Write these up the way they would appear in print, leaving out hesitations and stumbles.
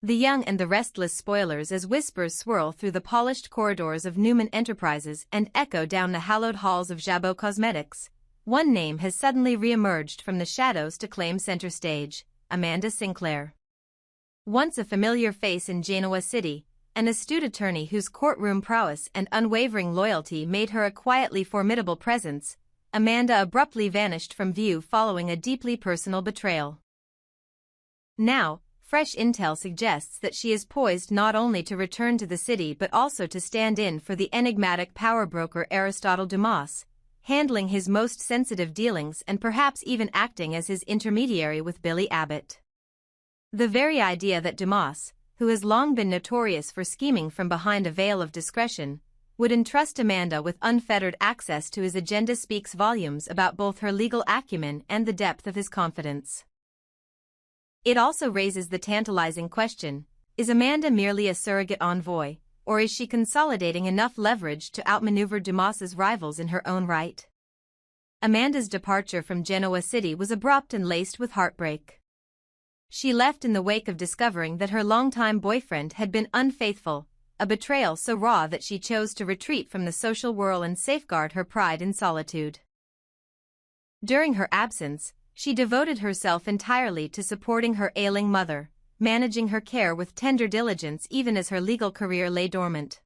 The young and the restless spoilers as whispers swirl through the polished corridors of Newman Enterprises and echo down the hallowed halls of Jabot Cosmetics. One name has suddenly re-emerged from the shadows to claim center stage: Amanda Sinclair. Once a familiar face in Genoa City, an astute attorney whose courtroom prowess and unwavering loyalty made her a quietly formidable presence, Amanda abruptly vanished from view following a deeply personal betrayal. Now, fresh intel suggests that she is poised not only to return to the city but also to stand in for the enigmatic power broker Aristotle Dumas, handling his most sensitive dealings and perhaps even acting as his intermediary with Billy Abbott. The very idea that Dumas, who has long been notorious for scheming from behind a veil of discretion, would entrust Amanda with unfettered access to his agenda speaks volumes about both her legal acumen and the depth of his confidence. It also raises the tantalizing question: is Amanda merely a surrogate envoy, or is she consolidating enough leverage to outmaneuver Dumas's rivals in her own right? Amanda's departure from Genoa City was abrupt and laced with heartbreak. She left in the wake of discovering that her longtime boyfriend had been unfaithful, a betrayal so raw that she chose to retreat from the social whirl and safeguard her pride in solitude. During her absence, she devoted herself entirely to supporting her ailing mother, managing her care with tender diligence even as her legal career lay dormant.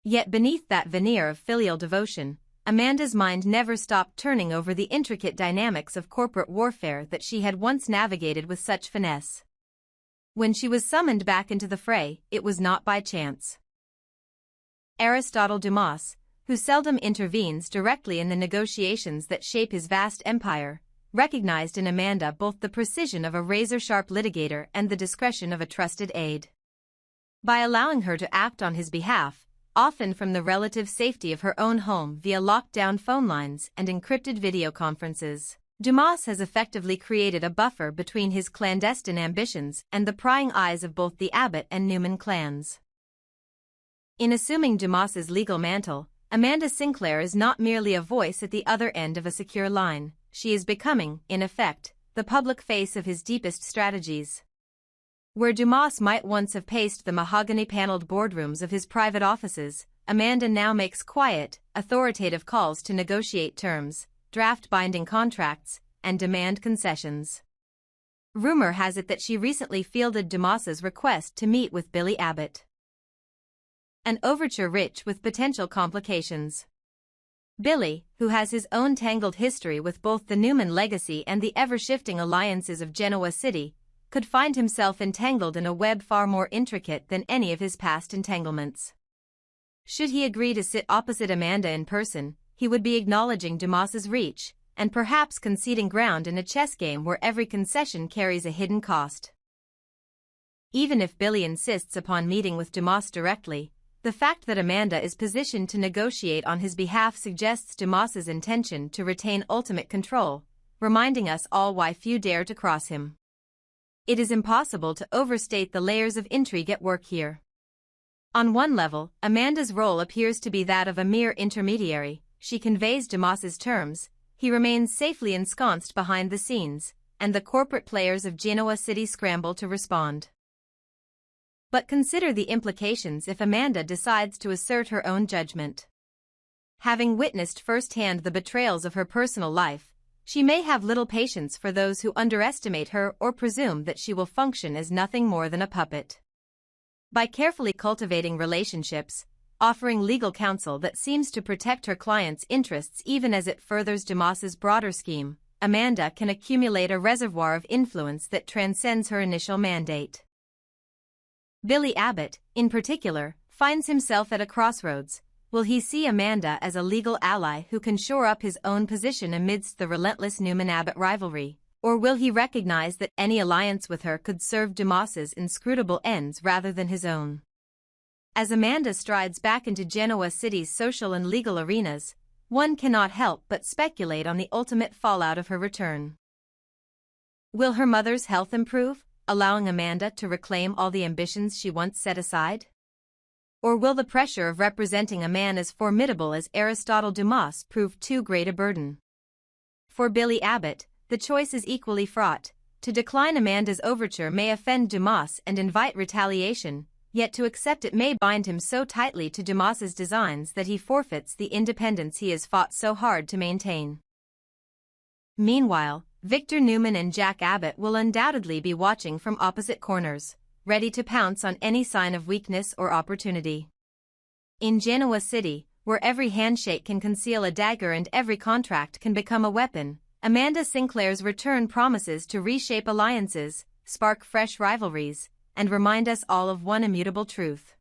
Yet beneath that veneer of filial devotion, Amanda's mind never stopped turning over the intricate dynamics of corporate warfare that she had once navigated with such finesse. When she was summoned back into the fray, it was not by chance. Aristotle Dumas, who seldom intervenes directly in the negotiations that shape his vast empire, recognized in Amanda both the precision of a razor-sharp litigator and the discretion of a trusted aide. By allowing her to act on his behalf, often from the relative safety of her own home via locked-down phone lines and encrypted video conferences, Dumas has effectively created a buffer between his clandestine ambitions and the prying eyes of both the Abbott and Newman clans. In assuming Dumas's legal mantle, Amanda Sinclair is not merely a voice at the other end of a secure line. She is becoming, in effect, the public face of his deepest strategies. Where Dumas might once have paced the mahogany-paneled boardrooms of his private offices, Amanda now makes quiet, authoritative calls to negotiate terms, draft binding contracts, and demand concessions. Rumor has it that she recently fielded Dumas's request to meet with Billy Abbott. An overture rich with potential complications. Billy, who has his own tangled history with both the Newman legacy and the ever-shifting alliances of Genoa City, could find himself entangled in a web far more intricate than any of his past entanglements. Should he agree to sit opposite Amanda in person, he would be acknowledging Dumas's reach, and perhaps conceding ground in a chess game where every concession carries a hidden cost. Even if Billy insists upon meeting with Dumas directly, the fact that Amanda is positioned to negotiate on his behalf suggests Dumas's intention to retain ultimate control, reminding us all why few dare to cross him. It is impossible to overstate the layers of intrigue at work here. On one level, Amanda's role appears to be that of a mere intermediary. She conveys Dumas's terms, he remains safely ensconced behind the scenes, and the corporate players of Genoa City scramble to respond. But consider the implications if Amanda decides to assert her own judgment. Having witnessed firsthand the betrayals of her personal life, she may have little patience for those who underestimate her or presume that she will function as nothing more than a puppet. By carefully cultivating relationships, offering legal counsel that seems to protect her client's interests even as it furthers Dumas's broader scheme, Amanda can accumulate a reservoir of influence that transcends her initial mandate. Billy Abbott, in particular, finds himself at a crossroads. Will he see Amanda as a legal ally who can shore up his own position amidst the relentless Newman-Abbott rivalry, or will he recognize that any alliance with her could serve Dumas's inscrutable ends rather than his own? As Amanda strides back into Genoa City's social and legal arenas, one cannot help but speculate on the ultimate fallout of her return. Will her mother's health improve, allowing Amanda to reclaim all the ambitions she once set aside? Or will the pressure of representing a man as formidable as Aristotle Dumas prove too great a burden? For Billy Abbott, the choice is equally fraught. To decline Amanda's overture may offend Dumas and invite retaliation, yet to accept it may bind him so tightly to Dumas's designs that he forfeits the independence he has fought so hard to maintain. Meanwhile, Victor Newman and Jack Abbott will undoubtedly be watching from opposite corners, ready to pounce on any sign of weakness or opportunity. In Genoa City, where every handshake can conceal a dagger and every contract can become a weapon, Amanda Sinclair's return promises to reshape alliances, spark fresh rivalries, and remind us all of one immutable truth.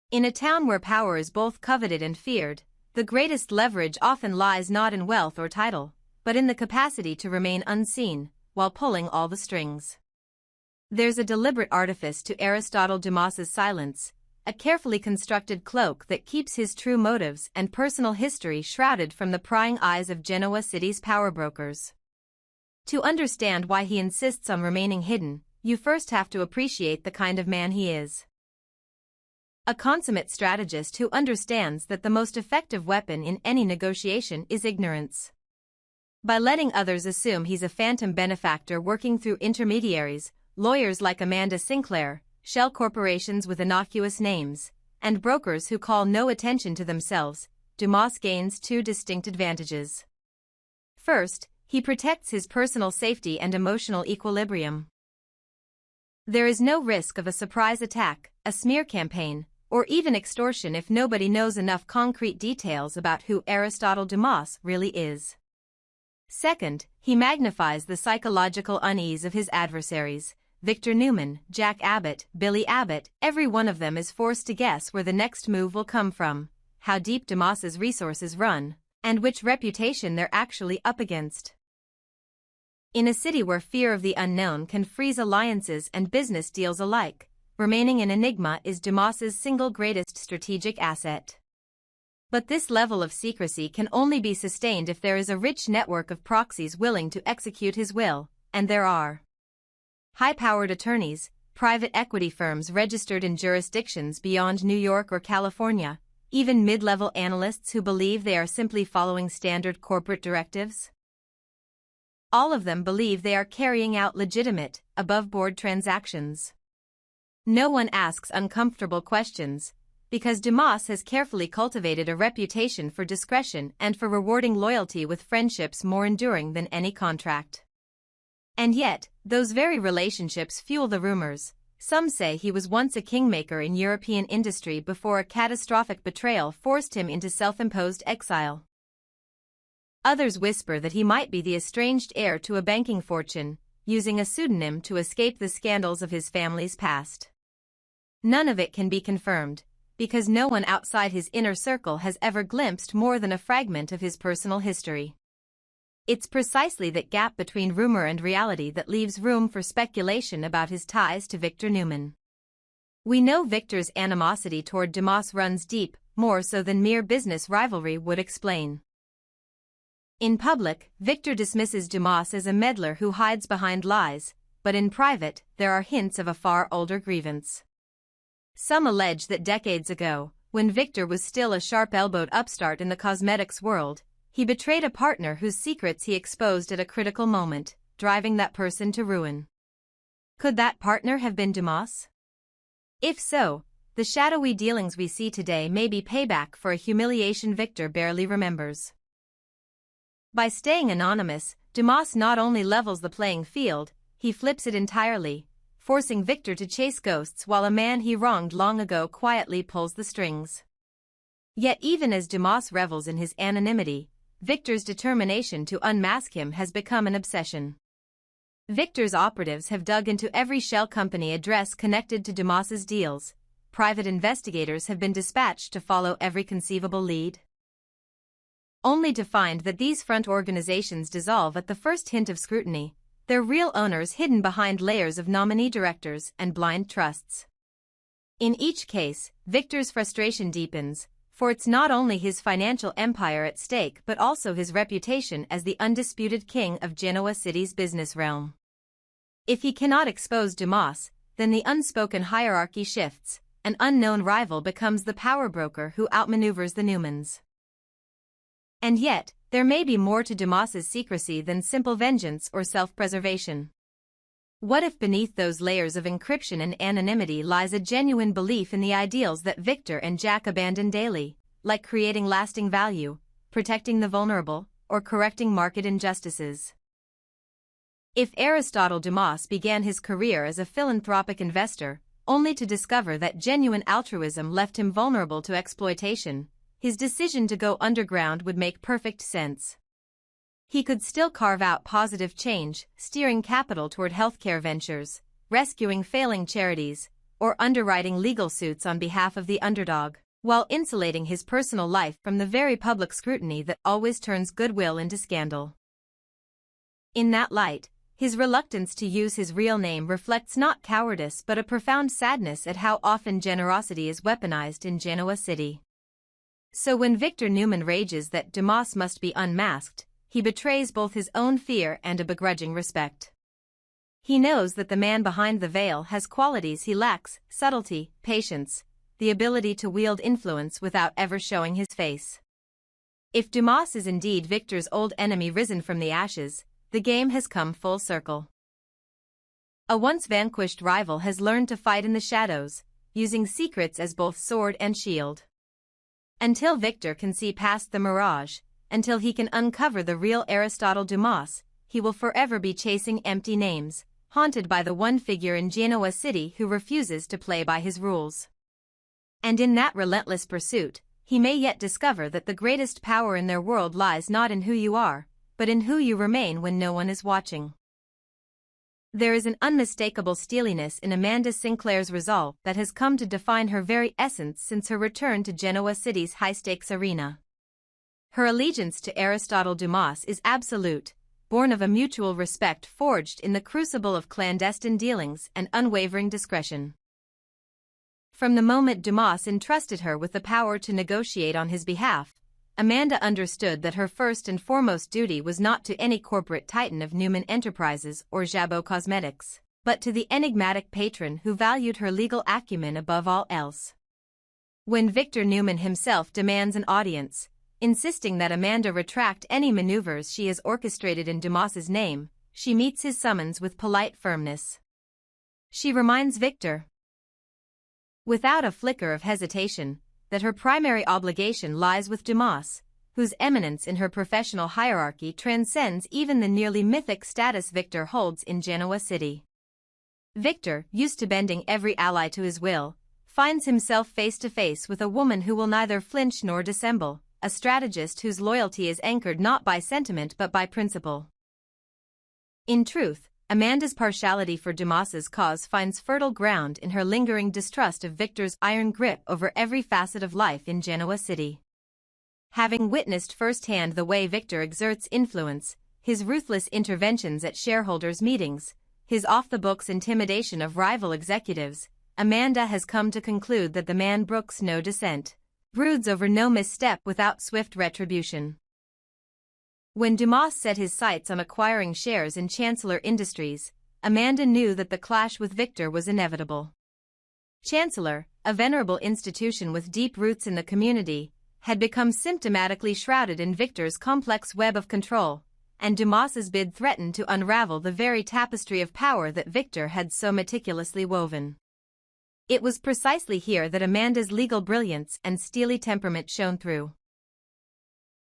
In a town where power is both coveted and feared, the greatest leverage often lies not in wealth or title, but in the capacity to remain unseen, while pulling all the strings. There's a deliberate artifice to Aristotle Dumas's silence, a carefully constructed cloak that keeps his true motives and personal history shrouded from the prying eyes of Genoa City's power brokers. To understand why he insists on remaining hidden, you first have to appreciate the kind of man he is. A consummate strategist who understands that the most effective weapon in any negotiation is ignorance. By letting others assume he's a phantom benefactor working through intermediaries, lawyers like Amanda Sinclair, shell corporations with innocuous names, and brokers who call no attention to themselves, Dumas gains two distinct advantages. First, he protects his personal safety and emotional equilibrium. There is no risk of a surprise attack, a smear campaign, or even extortion if nobody knows enough concrete details about who Aristotle Dumas really is. Second, he magnifies the psychological unease of his adversaries. Victor Newman, Jack Abbott, Billy Abbott, every one of them is forced to guess where the next move will come from, how deep Dumas's resources run, and which reputation they're actually up against. In a city where fear of the unknown can freeze alliances and business deals alike, remaining an enigma is Dumas's single greatest strategic asset. But this level of secrecy can only be sustained if there is a rich network of proxies willing to execute his will, and there are. High-powered attorneys, private equity firms registered in jurisdictions beyond New York or California, even mid-level analysts who believe they are simply following standard corporate directives. All of them believe they are carrying out legitimate, above-board transactions. No one asks uncomfortable questions, because Dumas has carefully cultivated a reputation for discretion and for rewarding loyalty with friendships more enduring than any contract. And yet, those very relationships fuel the rumors. Some say he was once a kingmaker in European industry before a catastrophic betrayal forced him into self-imposed exile. Others whisper that he might be the estranged heir to a banking fortune, using a pseudonym to escape the scandals of his family's past. None of it can be confirmed, because no one outside his inner circle has ever glimpsed more than a fragment of his personal history. It's precisely that gap between rumor and reality that leaves room for speculation about his ties to Victor Newman. We know Victor's animosity toward Dumas runs deep, more so than mere business rivalry would explain. In public, Victor dismisses Dumas as a meddler who hides behind lies, but in private, there are hints of a far older grievance. Some allege that decades ago, when Victor was still a sharp-elbowed upstart in the cosmetics world, he betrayed a partner whose secrets he exposed at a critical moment, driving that person to ruin. Could that partner have been Dumas? If so, the shadowy dealings we see today may be payback for a humiliation Victor barely remembers. By staying anonymous, Dumas not only levels the playing field, he flips it entirely, forcing Victor to chase ghosts while a man he wronged long ago quietly pulls the strings. Yet even as Dumas revels in his anonymity, Victor's determination to unmask him has become an obsession. Victor's operatives have dug into every shell company address connected to Dumas's deals. Private investigators have been dispatched to follow every conceivable lead, only to find that these front organizations dissolve at the first hint of scrutiny, their real owners hidden behind layers of nominee directors and blind trusts. In each case, Victor's frustration deepens, for it's not only his financial empire at stake but also his reputation as the undisputed king of Genoa City's business realm. If he cannot expose Dumas, then the unspoken hierarchy shifts. An unknown rival becomes the power broker who outmaneuvers the Newmans. And yet, there may be more to Dumas's secrecy than simple vengeance or self-preservation. What if beneath those layers of encryption and anonymity lies a genuine belief in the ideals that Victor and Jack abandon daily, like creating lasting value, protecting the vulnerable, or correcting market injustices? If Aristotle Dumas began his career as a philanthropic investor, only to discover that genuine altruism left him vulnerable to exploitation, his decision to go underground would make perfect sense. He could still carve out positive change, steering capital toward healthcare ventures, rescuing failing charities, or underwriting legal suits on behalf of the underdog, while insulating his personal life from the very public scrutiny that always turns goodwill into scandal. In that light, his reluctance to use his real name reflects not cowardice but a profound sadness at how often generosity is weaponized in Genoa City. So when Victor Newman rages that Dumas must be unmasked, he betrays both his own fear and a begrudging respect. He knows that the man behind the veil has qualities he lacks: subtlety, patience, the ability to wield influence without ever showing his face. If Dumas is indeed Victor's old enemy risen from the ashes, the game has come full circle. A once vanquished rival has learned to fight in the shadows, using secrets as both sword and shield. Until Victor can see past the mirage, until he can uncover the real Aristotle Dumas, he will forever be chasing empty names, haunted by the one figure in Genoa City who refuses to play by his rules. And in that relentless pursuit, he may yet discover that the greatest power in their world lies not in who you are, but in who you remain when no one is watching. There is an unmistakable steeliness in Amanda Sinclair's resolve that has come to define her very essence since her return to Genoa City's high-stakes arena. Her allegiance to Aristotle Dumas is absolute, born of a mutual respect forged in the crucible of clandestine dealings and unwavering discretion. From the moment Dumas entrusted her with the power to negotiate on his behalf, Amanda understood that her first and foremost duty was not to any corporate titan of Newman Enterprises or Jabot Cosmetics, but to the enigmatic patron who valued her legal acumen above all else. When Victor Newman himself demands an audience, insisting that Amanda retract any maneuvers she has orchestrated in Dumas's name, she meets his summons with polite firmness. She reminds Victor, without a flicker of hesitation, that her primary obligation lies with Dumas, whose eminence in her professional hierarchy transcends even the nearly mythic status Victor holds in Genoa City. Victor, used to bending every ally to his will, finds himself face to face with a woman who will neither flinch nor dissemble, a strategist whose loyalty is anchored not by sentiment but by principle. In truth, Amanda's partiality for Dumas's cause finds fertile ground in her lingering distrust of Victor's iron grip over every facet of life in Genoa City. Having witnessed firsthand the way Victor exerts influence, his ruthless interventions at shareholders' meetings, his off-the-books intimidation of rival executives, Amanda has come to conclude that the man brooks no dissent, broods over no misstep without swift retribution. When Dumas set his sights on acquiring shares in Chancellor Industries, Amanda knew that the clash with Victor was inevitable. Chancellor, a venerable institution with deep roots in the community, had become symptomatically shrouded in Victor's complex web of control, and Dumas's bid threatened to unravel the very tapestry of power that Victor had so meticulously woven. It was precisely here that Amanda's legal brilliance and steely temperament shone through.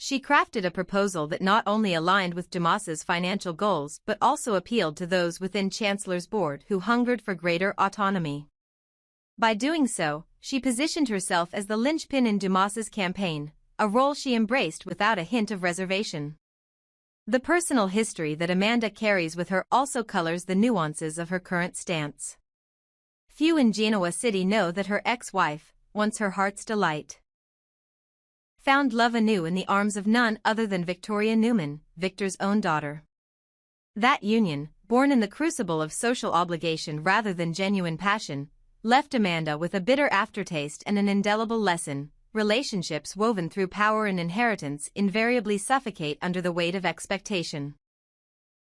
She crafted a proposal that not only aligned with Dumas's financial goals but also appealed to those within Chancellor's board who hungered for greater autonomy. By doing so, she positioned herself as the linchpin in Dumas's campaign, a role she embraced without a hint of reservation. The personal history that Amanda carries with her also colors the nuances of her current stance. Few in Genoa City know that her ex-wife, once her heart's delight, found love anew in the arms of none other than Victoria Newman, Victor's own daughter. That union, born in the crucible of social obligation rather than genuine passion, left Amanda with a bitter aftertaste and an indelible lesson: relationships woven through power and inheritance invariably suffocate under the weight of expectation.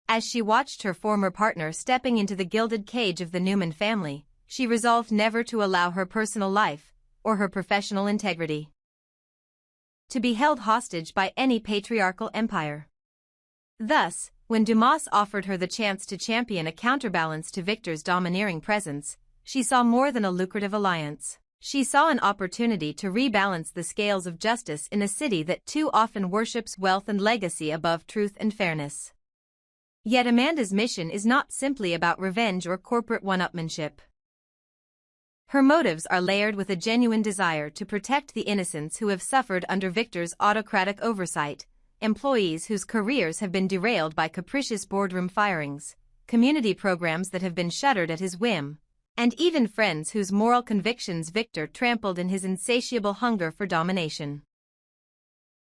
As she watched her former partner stepping into the gilded cage of the Newman family, she resolved never to allow her personal life, or her professional integrity, to be held hostage by any patriarchal empire. Thus, when Dumas offered her the chance to champion a counterbalance to Victor's domineering presence, she saw more than a lucrative alliance. She saw an opportunity to rebalance the scales of justice in a city that too often worships wealth and legacy above truth and fairness. Yet Amanda's mission is not simply about revenge or corporate one-upmanship. Her motives are layered with a genuine desire to protect the innocents who have suffered under Victor's autocratic oversight, employees whose careers have been derailed by capricious boardroom firings, community programs that have been shuttered at his whim, and even friends whose moral convictions Victor trampled in his insatiable hunger for domination.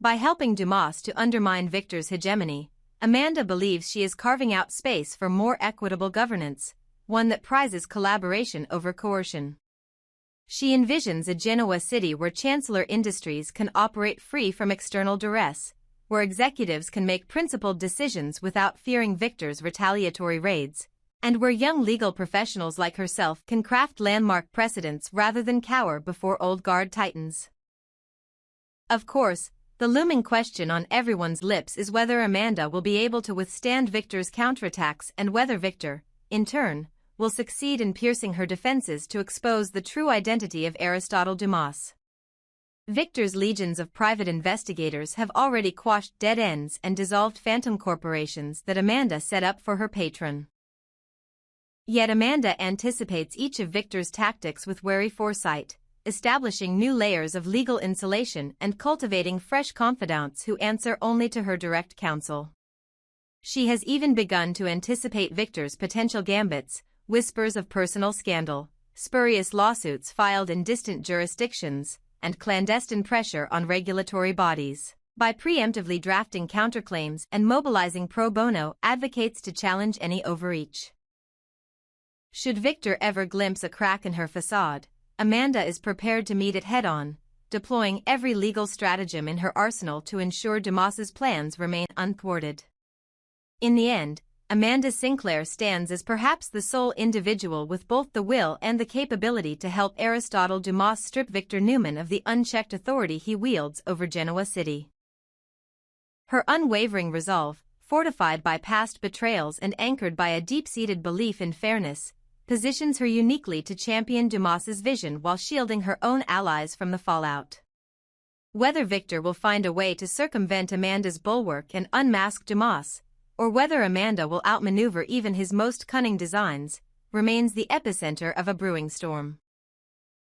By helping Dumas to undermine Victor's hegemony, Amanda believes she is carving out space for more equitable governance, one that prizes collaboration over coercion. She envisions a Genoa city where Chancellor Industries can operate free from external duress, where executives can make principled decisions without fearing Victor's retaliatory raids, and where young legal professionals like herself can craft landmark precedents rather than cower before old guard titans. Of course, the looming question on everyone's lips is whether Amanda will be able to withstand Victor's counterattacks and whether Victor, in turn, will succeed in piercing her defenses to expose the true identity of Aristotle Dumas. Victor's legions of private investigators have already quashed dead ends and dissolved phantom corporations that Amanda set up for her patron. Yet Amanda anticipates each of Victor's tactics with wary foresight, establishing new layers of legal insulation and cultivating fresh confidants who answer only to her direct counsel. She has even begun to anticipate Victor's potential gambits, whispers of personal scandal, spurious lawsuits filed in distant jurisdictions, and clandestine pressure on regulatory bodies, by preemptively drafting counterclaims and mobilizing pro bono advocates to challenge any overreach. Should Victor ever glimpse a crack in her facade, Amanda is prepared to meet it head-on, deploying every legal stratagem in her arsenal to ensure Dumas's plans remain unthwarted. In the end, Amanda Sinclair stands as perhaps the sole individual with both the will and the capability to help Aristotle Dumas strip Victor Newman of the unchecked authority he wields over Genoa City. Her unwavering resolve, fortified by past betrayals and anchored by a deep-seated belief in fairness, positions her uniquely to champion Dumas's vision while shielding her own allies from the fallout. Whether Victor will find a way to circumvent Amanda's bulwark and unmask Dumas, or whether Amanda will outmaneuver even his most cunning designs, remains the epicenter of a brewing storm.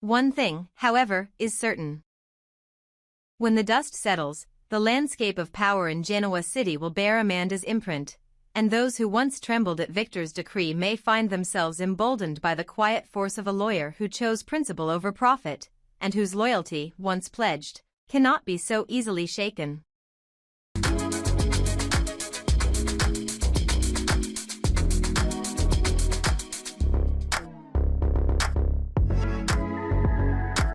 One thing, however, is certain. When the dust settles, the landscape of power in Genoa City will bear Amanda's imprint, and those who once trembled at Victor's decree may find themselves emboldened by the quiet force of a lawyer who chose principle over profit, and whose loyalty, once pledged, cannot be so easily shaken.